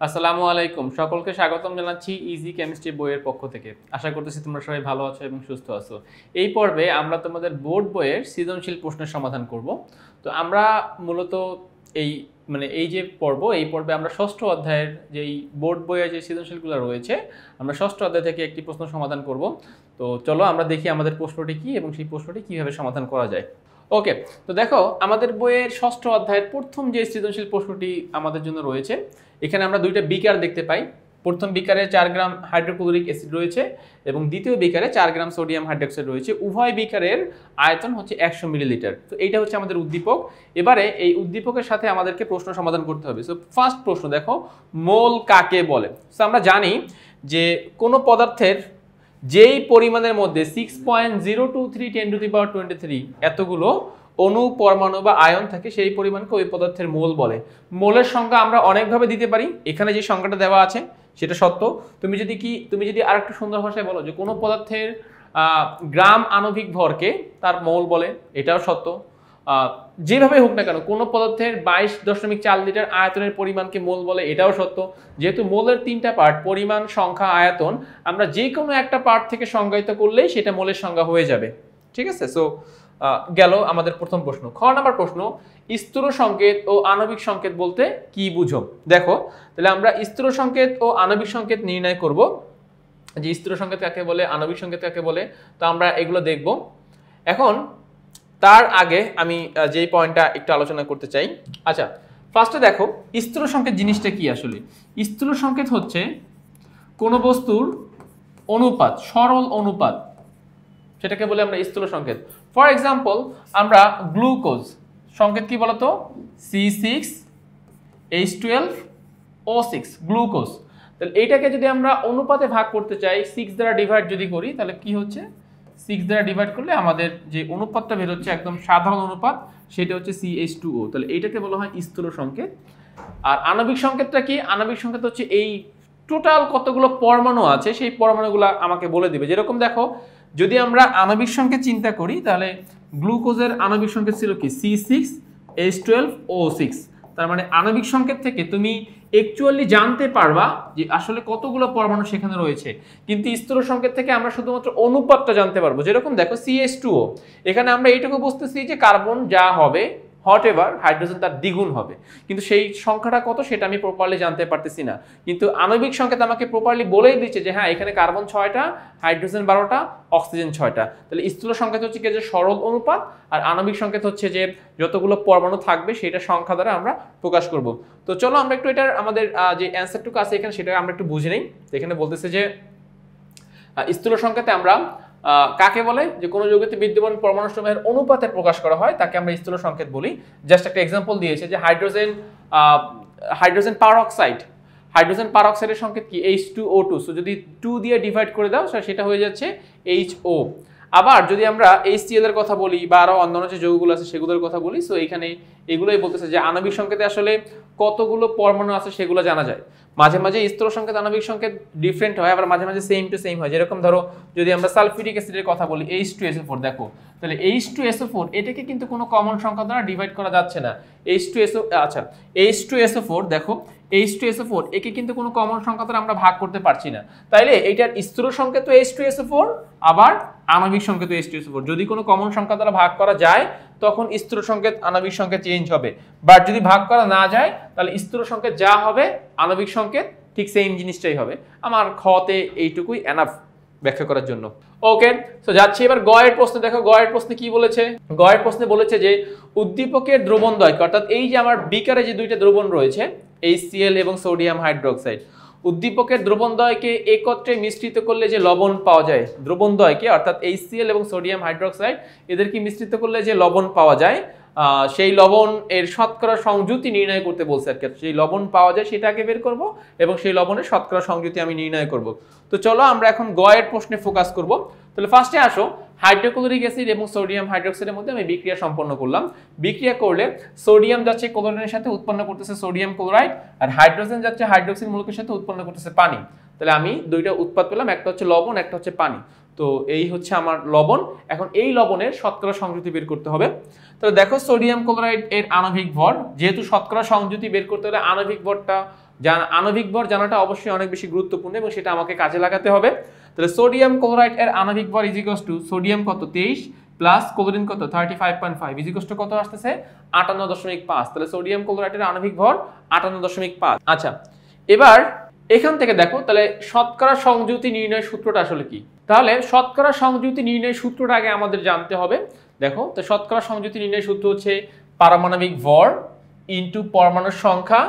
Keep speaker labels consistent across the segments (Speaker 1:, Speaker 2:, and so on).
Speaker 1: আসসালামু আলাইকুম, সকলকে স্বাগতম জানাচ্ছি ইজি কেমিস্ট্রি বইয়ের পক্ষ থেকে। আশা করতেছি তোমরা সবাই ভালো আছো এবং সুস্থ আছো। এই পর্বে আমরা তোমাদের বোর্ড বইয়ের সৃজনশীল প্রশ্নের সমাধান করব। তো আমরা মূলত এই এই যে এই পর্বে আমরা ষষ্ঠ অধ্যায়ের যেই বোর্ড বইয়ের যে সৃজনশীলগুলো রয়েছে, আমরা ষষ্ঠ অধ্যায় থেকে একটি প্রশ্ন সমাধান করব। তো চলো আমরা দেখি আমাদের প্রশ্নটি কি এবং সেই প্রশ্নটি কিভাবে সমাধান করা যায়। ওকে, তো দেখো আমাদের বইয়ের ষষ্ঠ অধ্যায়ের প্রথম যে সৃজনশীল প্রশ্নটি আমাদের জন্য রয়েছে, এখানে আমরা দুইটা বিকার দেখতে পাই। প্রথম বিকারে 4 গ্রাম হাইড্রোক্লোরিক অ্যাসিড রয়েছে এবং দ্বিতীয় বিকারে 4 গ্রাম সোডিয়াম হাইড্রোক্সাইড রয়েছে। উভয় বিকারের আয়তন হচ্ছে 100 মিলিলিটার। তো এইটা হচ্ছে আমাদের উদ্দীপক। এবারে এই উদ্দীপকের সাথে আমাদেরকে প্রশ্ন সমাধান করতে হবে। সো ফার্স্ট প্রশ্ন দেখো, মোল কাকে বলে? সো আমরা জানি যে কোনো পদার্থের যেই পরিমাণের মধ্যে 6.023 10⁻23 এতগুলো অণু, পরমাণু বা আয়ন থাকে, সেই পরিমাণকে ওই পদার্থের মোল বলে। মোলের সংখ্যা আমরা অনেকভাবে দিতে পারি। এখানে যে সংখ্যাটা দেওয়া আছে সেটা সত্য। তুমি যদি আরেকটু সুন্দর ভাষায় বলো যে কোনো পদার্থের গ্রাম আণবিক ভরকে তার মোল বলে, এটাও সত্য। যেভাবে হোক না কেন কোনো পদার্থের 22.4 লিটার আয়তনের পরিমাণকে মোল বলে, এটাও সত্য। যেহেতু মোলের 3টা পার্ট, পরিমাণ, সংখ্যা, আয়তন, আমরা যে কোনো একটা পার্ট থেকে সংজ্ঞায়িত করলেই সেটা মোলের সংজ্ঞা হয়ে যাবে। ঠিক আছে? সো গেল আমাদের প্রথম প্রশ্ন। খ নাম্বার প্রশ্ন, স্থূল সংকেত ও আণবিক সংকেত বলতে কি বুঝো? দেখো, তাহলে আমরা স্থূল সংকেত ও আণবিক সংকেত নির্ণয় করব। যে স্থূল সংকেত কাকে বলে, আণবিক সংকেত কাকে বলে, তো আমরা এগুলো দেখব। এখন তার আগে আমি যেই পয়েন্টটা একটু আলোচনা করতে চাই। আচ্ছা, ফার্স্টে দেখো স্থূল সংকেত জিনিসটা কি আসলে। স্থূল সংকেত হচ্ছে কোনো বস্তুর অনুপাত, সরল অনুপাত, সেটাকে বলে আমরা স্থূল সংকেত। ফর এক্সাম্পল, আমরা গ্লুকোজ সংকেত কি বলতো? C6H12O6 glucose. তাহলে এইটাকে যদি আমরা অনুপাতে ভাগ করতে চাই, 6 দ্বারা ডিভাইড যদি করি, তাহলে কি হচ্ছে? 6 দ্বারা ডিভাইড করলে আমাদের যে অনুপাতটা বের হচ্ছে একদম সাধারণ অনুপাত, সেটা হচ্ছে CH2O। তাহলে এইটাকে বলা হয় স্থূল সংকেত। আর আণবিক সংকেতটা কি? আণবিক সংকেত হচ্ছে এই টোটাল কতগুলো পরমাণু আছে সেই পরমাণুগুলো আমাকে বলে দিবে। যেরকম দেখো, যদি আমরা আণবিক সংকেত চিন্তা করি, তাহলে গ্লুকোজের আণবিক সংকেত ছিল কি? C6H12O6। তার মানে আণবিক সংকেত থেকে তুমি অ্যাকচুয়ালি জানতে পারবা যে আসলে কতগুলো পরমাণু সেখানে রয়েছে, কিন্তু স্থূল সংকেত থেকে আমরা শুধুমাত্র অনুপাতটা জানতে পারবো। যেরকম দেখো CH2O, এখানে আমরা এইটুকু বুঝতেছি যে কার্বন যা হবে, হট এভার হাইড্রোজেন তার দ্বিগুণ হবে, কিন্তু সেই সংখ্যাটা কত সেটা আমি প্রপারলি জানতে পারতেছি না। কিন্তু আণবিক সংকেত আমাকে প্রপারলি বলেই দিচ্ছে যে হ্যাঁ, এখানে কার্বন 6টা, হাইড্রোজেন 12টা, অক্সিজেন 6টা। তাহলে স্থূল সংকেত হচ্ছে কি? যে সরল অনুপাত। আর আণবিক সংকেত হচ্ছে যে যতগুলো পরমাণু থাকবে সেটা সংখ্যা দ্বারা আমরা প্রকাশ করব। তো চলো আমরা একটু এটার আমাদের যে অ্যান্সারটুকু আছে এখানে সেটা আমরা একটু বুঝে নেই। এখানে বলতেছে যে স্থূল সংকেতে আমরা কাকে বলে? যে কোনো যৌগেতে বিদ্যমান পরমাণু সমূহের অনুপাতে প্রকাশ করা হয় তাকে আমরা স্থূল সংকেত বলি। জাস্ট একটা এক্সাম্পল দিয়েছে যে হাইড্রোজেন পারঅক্সাইডের সংকেত কি? H2O2। সো যদি 2 দিয়ে ডিভাইড করে দাও সেটা হয়ে যাচ্ছে HO। আবার যদি আমরা HCl এর কথা বলি বা আরো অন্যান্য যে যৌগগুলো আছে সেগুলোর কথা বলি, সো এখানে এগুলোই বলতেছে যে আণবিক সংকেতে আসলে কতগুলো পরমাণু আছে সেগুলো জানা যায়। মাঝে মাঝে স্থূল সংকেত আণবিক সংকেত ডিফারেন্ট হয়, আবার মাঝে মাঝে সেম টু সেম হয়। যেরকম ধরো যদি আমরা সালফিউরিক অ্যাসিডের কথা বলি, H2SO4, দেখো তাহলে H2SO4 এটাকে কিন্তু কোনো কমন সংখ্যা দ্বারা ডিভাইড করা যাচ্ছে না। H2SO4 দেখো, H2SO4 একে কিন্তু কোনো কমন সংখ্যা দ্বারা আমরা ভাগ করতে পারছি না। তাইলে এটার স্থূল সংকেত তো H2SO4, আবার আণবিক সংকেত H2SO4। যদি কোনো কমন সংখ্যা দ্বারা ভাগ করা যায় তখন স্থূল সংকেত আণবিক সংকেত চেঞ্জ হবে, বাট যদি ভাগ করা না যায় তাহলে স্থূল সংকেত যা হবে আণবিক সংকেত ঠিক সেম জিনিসটাই হবে। আমার খতে এইটুকুই এনাফ ব্যাখ্যা করার জন্য। ওকে, সো যাচ্ছি এবার গয়ের প্রশ্নে। দেখো গয়ের প্রশ্নে কি বলেছে। গয়ের প্রশ্নে বলেছে যে উদ্দীপকের দ্রবণদ্বয়, অর্থাৎ এই যে আমার বিকারে যে দুইটা দ্রবণ রয়েছে HCl এবং সোডিয়াম হাইড্রোক্সাইড, উদ্দীপকের দ্রবণদ্বয়কে একত্রে মিশ্রিত করলে যে লবণ পাওয়া যায়, দ্রবণদ্বয়কে অর্থাৎ HCl এবং সোডিয়াম হাইড্রোক্সাইড এদেরকে মিশ্রিত করলে যে লবণ পাওয়া যায়, সেই লবণ এর শতকরা সংযুতি নির্ণয় করতে বলছে আর কি। সেই লবণ পাওয়া যায় সেটাকে বের করব এবং সেই লবণের শতকরা সংযুতি আমি নির্ণয় করব। তো চলো আমরা এখন গয়ের প্রশ্নে ফোকাস করব। তাহলে ফার্স্টে আসো, হাইড্রোক্লোরিক অ্যাসিড এবং সোডিয়াম হাইড্রোক্সাইডের মধ্যে আমি বিক্রিয়া সম্পন্ন করলাম। বিক্রিয়া করলে সোডিয়াম যাচ্ছে ক্লোরিনের সাথে, উৎপন্ন করতেছে সোডিয়াম ক্লোরাইড, আর হাইড্রোজেন যাচ্ছে হাইড্রোক্সিল মূলকের সাথে, উৎপন্ন করতেছে পানি। তাহলে আমি দুইটা উৎপাদ পেলাম, একটা হচ্ছে লবণ, একটা হচ্ছে পানি। তো এই হচ্ছে আমার লবণ। এখন এই লবণের শতকরা সংযুতি বের করতে হবে। তো দেখো সোডিয়াম ক্লোরাইড এর আণবিক ভর, যেহেতু শতকরা সংযুতি বের করতে হলে আণবিক ভরটা আণবিক ভর জানাটা অবশ্যই অনেক বেশি গুরুত্বপূর্ণ এবং সেটা আমাকে কাজে লাগাতে হবে। তাহলে সোডিয়াম ক্লোরাইড এর আণবিক ভর ইজ ইকুয়ালস টু সোডিয়াম কত 23 প্লাস ক্লোরিন কত 35.5 ইজ ইকুয়ালস টু কত আসতেছে 58.5। তাহলে সোডিয়াম ক্লোরাইডের আণবিক ভর 58.5। আচ্ছা, এবার এখান থেকে দেখো তাহলে শতকরা সংযুতি নির্ণয়ের সূত্রটা আসলে কি। তাহলে শতকরা সংযুতি নির্ণয়ের সূত্রটা আগে আমাদের জানতে হবে। দেখো, তো শতকরা সংযুতি নির্ণয়ের সূত্র হচ্ছে পারমাণবিক ভর ইনটু পরমাণুর সংখ্যা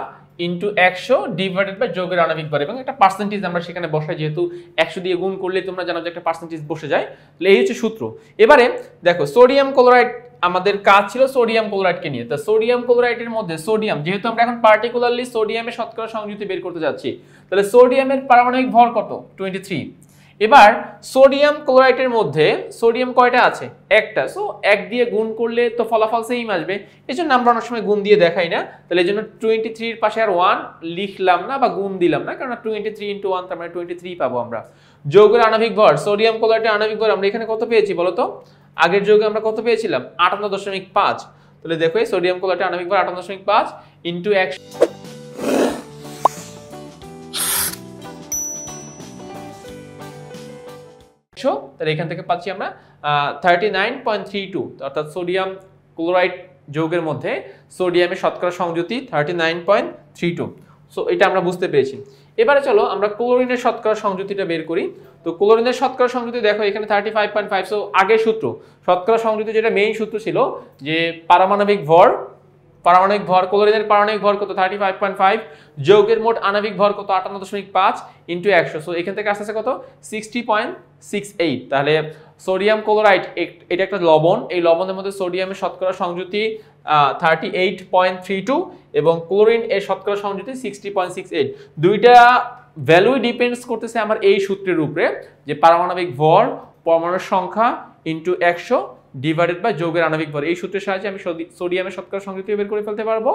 Speaker 1: ইনটু 100 ডিভাইডেড বাই যৌগের আণবিক ভর, এবং একটা পার্সেন্টেজ আমরা সেখানে বসাই, যেহেতু 100 দিয়ে গুণ করলে তোমরা জানো যে একটা পার্সেন্টেজ বসে যায়। তাহলে এই হচ্ছে সূত্র। এবারে দেখো সোডিয়াম ক্লোরাইড, আমাদের কাজ ছিল সোডিয়াম ক্লোরাইডকে নিয়ে। তা সোডিয়াম ক্লোরাইডের মধ্যে সোডিয়াম, যেহেতু আমরা এখন পার্টিকুলারলি সোডিয়ামের শতকরা সংযুতি বের করতে যাচ্ছি, তাহলে সোডিয়ামের পারমাণবিক ভর কত 23। এবার সোডিয়াম ক্লোরাইডের মধ্যে সোডিয়াম কয়টা আছে একটা, সো 1 দিয়ে গুণ করলে তো ফলাফল সেম আসবে, এজন্য আমরা অনেক সময় গুণ দিয়ে দেখাই না। তাহলে এজন্য 23 এর পাশে আর 1 লিখলাম না বা গুণ দিলাম না, কারণ 23 * 1 তার মানে 23 পাবো আমরা। যৌগের আণবিক ভর, সোডিয়াম ক্লোরাইডের আণবিক ভর আমরা এখানে কত পেয়েছি বলো তো? আগের যৌগে আমরা কত পেয়েছিলাম 58.5। তাহলে দেখো এই সোডিয়াম ক্লোরাইডের আণবিক ভর 58.5 ইনটু 100, তাহলে এখান থেকে পাচ্ছি আমরা 39.32। অর্থাৎ সোডিয়াম ক্লোরাইড যৌগের মধ্যে সোডিয়ামের শতকরা সংযুতি 39.32। সো এটা আমরা বুঝতে পেরেছি। এবারে চলো আমরা ক্লোরিনের শতকরা সংযুতিটা বের করি। তো ক্লোরিনের শতকরা সংযুতি দেখো এখানে 35.5। সো আগের সূত্র শতকরা সংযুতি যেটা মেইন সূত্র ছিল যে পারমাণবিক ভর ক্লোরিনের পারমাণবিক ভর কত 35.5, যৌগের মোট আণবিক ভর কত 58.5 ইনটু 100। সো এখান থেকে আসছে কত 60.68। তাহলে সোডিয়াম ক্লোরাইড এটা একটা লবণ, এই লবণের মধ্যে সোডিয়ামের শতকরা সংযুতি 38.32 এবং ক্লোরিন এর শতকরা সংযুতি 60.68। দুইটা ভ্যালুই ডিপেন্ডস করতেছে আমার এই সূত্রের উপরে, যে পারমাণবিক ভর পরমাণুর সংখ্যা ইনটু 100 ডিভাইডেড বাই যৌগের আণবিক ভর। এই সূত্রের সাহায্যে আমি সোডিয়ামের শতকরা সংযুতিও বের করে ফেলতে পারবো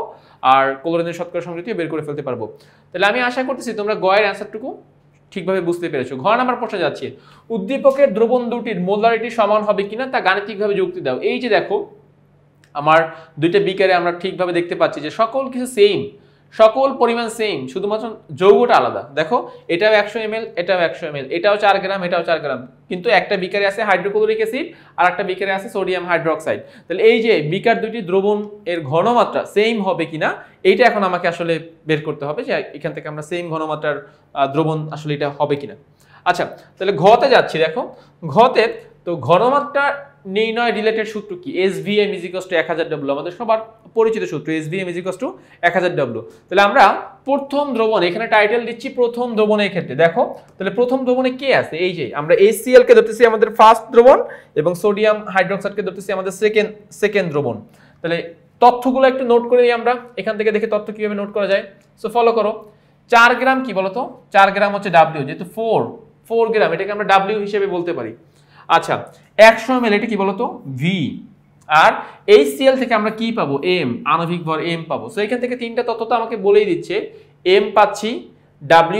Speaker 1: আর ক্লোরিনের শতকরা সংযুতিও বের করে ফেলতে পারবো। তাহলে আমি আশা করতেছি তোমরা গয়ের অ্যান্সারটুকু ঠিকভাবে বুঝতে পেরেছো। ঘ নাম্বার প্রশ্নে যাচ্ছি, উদ্দীপকের দ্রবণ দুটির মোলারিটি সমান হবে কিনা তা গাণিতিকভাবে যুক্তি দাও। এই যে দেখো আমার দুইটা বিকারে আমরা ঠিকভাবে দেখতে পাচ্ছি যে সকল কিছু সেম, সকল পরিমাণ সেম, শুধুমাত্র যৌগটা আলাদা। দেখো এটাও 100 ml, এটাও 100 ml, এটাও 4 গ্রাম, এটাও 4 গ্রাম, কিন্তু একটা বিকারে আছে হাইড্রোক্লোরিক অ্যাসিড আর একটা বিকারে আছে সোডিয়াম হাইড্রোক্সাইড। তাহলে এই যে বিকার দুটি দ্রবণ এর ঘনমাত্রা সেম হবে কিনা এইটা এখন আমাকে আসলে বের করতে হবে, যে এখান থেকে আমরা সেম ঘনমাত্রার দ্রবণ আসলে এটা হবে কিনা। আচ্ছা, তাহলে ঘতে যাচ্ছি। দেখো ঘতে তো ঘনমাত্রা নির্ণয় রিলেটেড সূত্র কি? SVM = 1000W, আমাদের সবার পরিচিত সূত্র SVM = 1000W। তাহলে আমরা প্রথম দ্রবণ, এখানে টাইটেল দিচ্ছি প্রথম দ্রবণের ক্ষেত্রে। দেখো তাহলে প্রথম দ্রবণে কে আছে? এই যে আমরা HCl কে ধরতেছি আমাদের ফার্স্ট দ্রবণ এবং সোডিয়াম হাইড্রোক্সাইড কে ধরতেছি আমাদের সেকেন্ড দ্রবণ। তাহলে তথ্যগুলো একটু নোট করে নিই আমরা, এখান থেকে দেখে তথ্য কিভাবে নোট করা যায়। সো ফলো করো। 4 গ্রাম কি বলতো? 4 গ্রাম হচ্ছে W, যেহেতু 4 গ্রাম এটাকে আমরা W হিসেবে বলতে পারি। আচ্ছা 100 ml এটা কি বলতো? V। আর HCl থেকে আমরা কি পাবো? M, আণবিক ভর M পাবো। সো এখান থেকে তিনটা তথ্য তো আমাকে বলেই দিচ্ছে, M পাচ্ছি,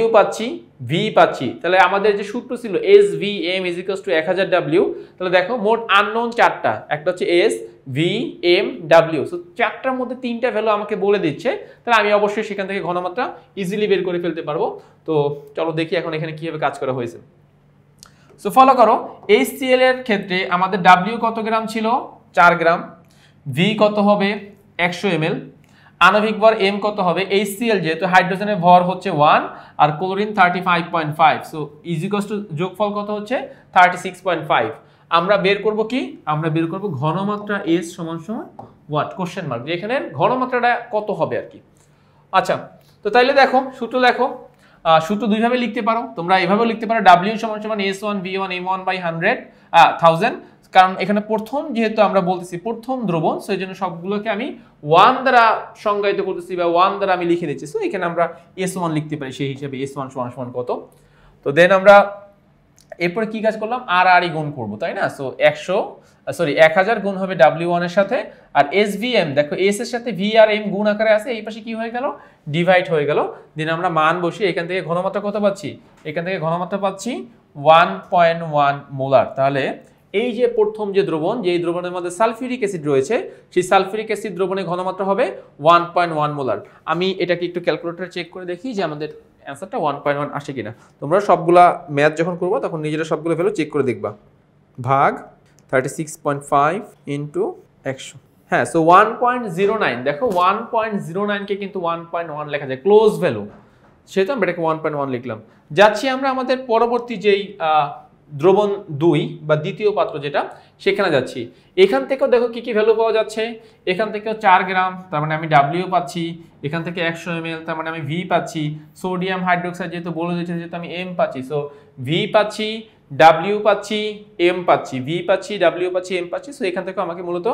Speaker 1: W পাচ্ছি, V পাচ্ছি। তাহলে আমাদের যে সূত্র ছিল SVM = 1000W, তাহলে দেখো মোট আননোন 4টা, একটা হচ্ছে S, V, M, W। So 4টার মধ্যে 3টা ভ্যালু আমাকে বলে দিচ্ছে, তাহলে আমি অবশ্যই সেখান থেকে ঘনমাত্রা ইজিলি বের করে ফেলতে পারবো। তো চলো দেখি এখন এখানে কিভাবে কাজ করা হয়েছে। সো ফলো করো। HCl এর ক্ষেত্রে আমাদের W কত গ্রাম ছিল? 4 গ্রাম। V কত হবে? 100 ml। আণবিক ভর M কত হবে? HCl যেহেতু হাইড্রোজেনের ভর হচ্ছে 1 আর ক্লোরিন 35.5, সো যোগফল কত হচ্ছে 36.5। আমরা বের করব কি? আমরা বের করব ঘনমাত্রা S সমান হোয়াট কোশ্চেন মার্ক, যে এখানে ঘনমাত্রাটা কত হবে আর কি। আচ্ছা, তো তাইলে দেখো সূত্র দেখো, সূত্র দুইভাবে লিখতে পারো তোমরা, এভাবেও লিখতে পারো W = S1V1 M1/1000, কারণ এখানে প্রথম যেহেতু আমরা বলতেছি প্রথম দ্রবণ, সেই জন্য সবগুলোকে আমি 1 দ্বারা সংজ্ঞায়িত করতেছি বা 1 দ্বারা আমি লিখে দিচ্ছি। সো এখানে আমরা S1 লিখতে পারি, সেই হিসাবে S1 = কত। তো দেন আমরা এরপরে কি কাজ করলাম? আর গুণ করব, তাই না? সো 1000 গুণ হবে W1 এর সাথে, আর SVM দেখো S এর সাথে V আর M গুণ আকারে আছে, এই পাশে কি হয়ে গেল? ডিভাইড হয়ে গেল। দেন আমরা মান বসিয়ে এখান থেকে ঘনমাত্রা কত পাচ্ছি? এখান থেকে ঘনমাত্রা পাচ্ছি 1.1 মোলার। তাহলে এই যে প্রথম যে দ্রবণ, যে দ্রবণের মধ্যে সালফিউরিক অ্যাসিড রয়েছে, সেই সালফিউরিক অ্যাসিড দ্রবণের ঘনমাত্রা হবে 1.1 মোলার। আমি এটাকে একটু ক্যালকুলেটরে চেক করে দেখি যে আমাদের অ্যান্সারটা 1.1 আসে কিনা। তোমরা সবগুলা ম্যাথ যখন করবো তখন নিজেরা সবগুলো ভ্যালু চেক করে দেখবা। ভাগ 36.5 ইন্টু 100। হ্যাঁ, সো 1.09, দেখো 1.09 কে কিন্তু 1.1 লেখা যায়, ক্লোজ ভ্যালু, সেহেতু আমরা এটাকে 1.1 লিখলাম। যাচ্ছি আমরা আমাদের পরবর্তী যেই দ্রবণ 2 বা দ্বিতীয় পাত্র যেটা, সেখানে যাচ্ছি। এখান থেকেও দেখো কি কি ভ্যালু পাওয়া যাচ্ছে। এখান থেকেও 4 গ্রাম, তার মানে আমি ডাব্লিউ পাচ্ছি। এখান থেকে 100 ml, তার মানে আমি ভি পাচ্ছি। সোডিয়াম হাইড্রোক্সাইড যেহেতু বলে দিয়েছে, যেহেতু আমি এম পাচ্ছি, সো ভি পাচ্ছি, ডাব্লিউ পাচ্ছি, এম পাচ্ছি, ভি পাচ্ছি, ডাব্লিউ পাচ্ছি, এম পাচ্ছি। সো এখান থেকে আমাকে মূলত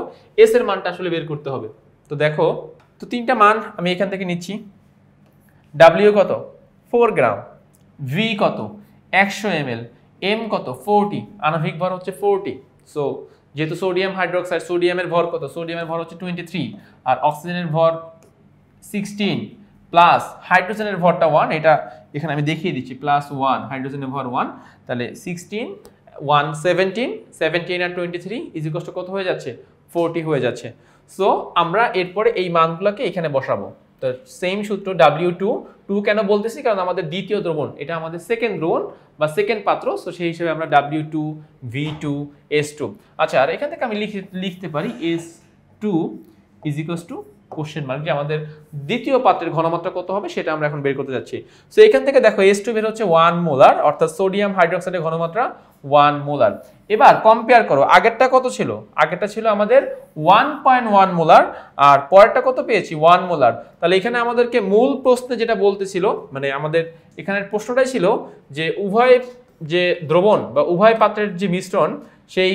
Speaker 1: এস এর মানটা আসলে বের করতে হবে। তো দেখো, তো তিনটা মান আমি এখান থেকে নিচ্ছি। ডাব্লিউ কত? 4 গ্রাম। ভি কত? 100 ml। এম কত? 40। আণবিক ভর হচ্ছে 40। সো যেহেতু সোডিয়াম হাইড্রোক্সাইড, সোডিয়ামের ভর কত? সোডিয়ামের ভর হচ্ছে 23, আর অক্সিজেনের ভর 16, প্লাস হাইড্রোজেনের ভরটা 1, এটা এখানে আমি দেখিয়ে দিচ্ছি, প্লাস 1, হাইড্রোজেনের ভর 1, তাহলে 16, 1, 17, 17 আর 23 ইজিকস টু কত হয়ে যাচ্ছে? 40 হয়ে যাচ্ছে। সো আমরা এরপরে এই মানগুলোকে এখানে বসাবো। তো সেম সূত্র, W2 কেন বলতেছি? কারণ আমাদের দ্বিতীয় দ্রবণ, এটা আমাদের সেকেন্ড দ্রবণ বা সেকেন্ড পাত্র, সো সেই হিসেবে আমরা W2, V2, S2। আচ্ছা, আর এখান থেকে আমি লিখতে পারি S2 ইজিকস টু কোশ্চেন মার্ক, যে আমাদের দ্বিতীয় পাত্রের ঘনমাত্রা কত হবে সেটা আমরা এখন বের করতে যাচ্ছি। সো এখান থেকে দেখো S2 বের হচ্ছে 1 মোলার, অর্থাৎ সোডিয়াম হাইড্রোক্সাইডের ঘনমাত্রা 1 মোলার। এবার কম্পেয়ার করো, আগেরটা কত ছিল? আগেরটা ছিল আমাদের 1.1 মোলার, আর পরেরটা কত পেয়েছি? 1 মোলার। তাহলে এখানে আমাদেরকে মূল প্রশ্নে যেটা বলতেছিল, মানে আমাদের এখানের প্রশ্নটাই ছিল যে উভয় যে দ্রবণ বা উভয় পাত্রের যে মিশ্রণ, সেই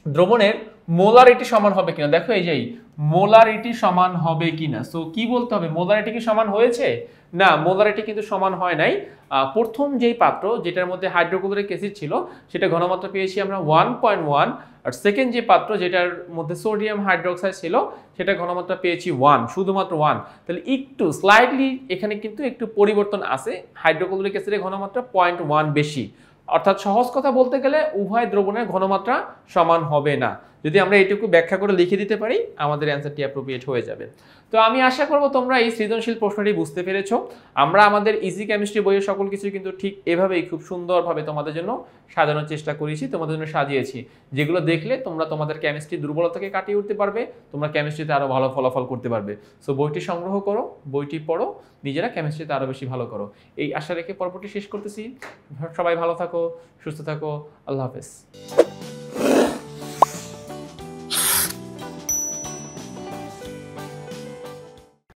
Speaker 1: দ্রবণের মোলারিটি সমান হবে কিনা। দেখো এই যে মোলারিটি সমান হবে কিনা। সো কি বলতে হবে? মোলারিটি কি সমান হয়েছে? না, মোলারিটি কিন্তু সমান হয় নাই। প্রথম যেই পাত্র যেটার মধ্যে হাইড্রোক্লোরিক অ্যাসিড ছিল, সেটা ঘনমাত্রা পেয়েছি আমরা 1.1, আর সেকেন্ড যে পাত্র যেটার মধ্যে সোডিয়াম হাইড্রোক্সাইড ছিল, সেটা ঘনমাত্রা পেয়েছি 1, শুধুমাত্র 1। তাহলে একটু স্লাইডলি এখানে কিন্তু একটু পরিবর্তন আছে, হাইড্রোক্লোরিক অ্যাসিডের ঘনমাত্রা 0.1 বেশি। অর্থাৎ সহজ কথা বলতে গেলে উভয় দ্রবণের ঘনমাত্রা সমান হবে না। যদি আমরা এইটুকু ব্যাখ্যা করে লিখে দিতে পারি, আমাদের অ্যান্সারটি অ্যাপ্রোপ্রিয়েট হয়ে যাবে। তো আমি আশা করব তোমরা এই সৃজনশীল প্রশ্নটি বুঝতে পেরেছো। আমরা আমাদের ইজি কেমিস্ট্রি বইয়ের সকল কিছু কিন্তু ঠিক এভাবেই খুব সুন্দরভাবে তোমাদের জন্য সাজানোর চেষ্টা করেছি, তোমাদের জন্য সাজিয়েছি, যেগুলো দেখলে তোমরা তোমাদের কেমিস্ট্রি দুর্বলতাকে কাটিয়ে উঠতে পারবে, তোমরা কেমিস্ট্রিতে আরও ভালো ফলাফল করতে পারবে। সো বইটি সংগ্রহ করো, বইটি পড়ো, নিজেরা কেমিস্ট্রিতে আরও বেশি ভালো করো, এই আশা রেখে পর্বটি শেষ করতেছি। সবাই ভালো থাকো, সুস্থ থাকো, আল্লাহ হাফেজ।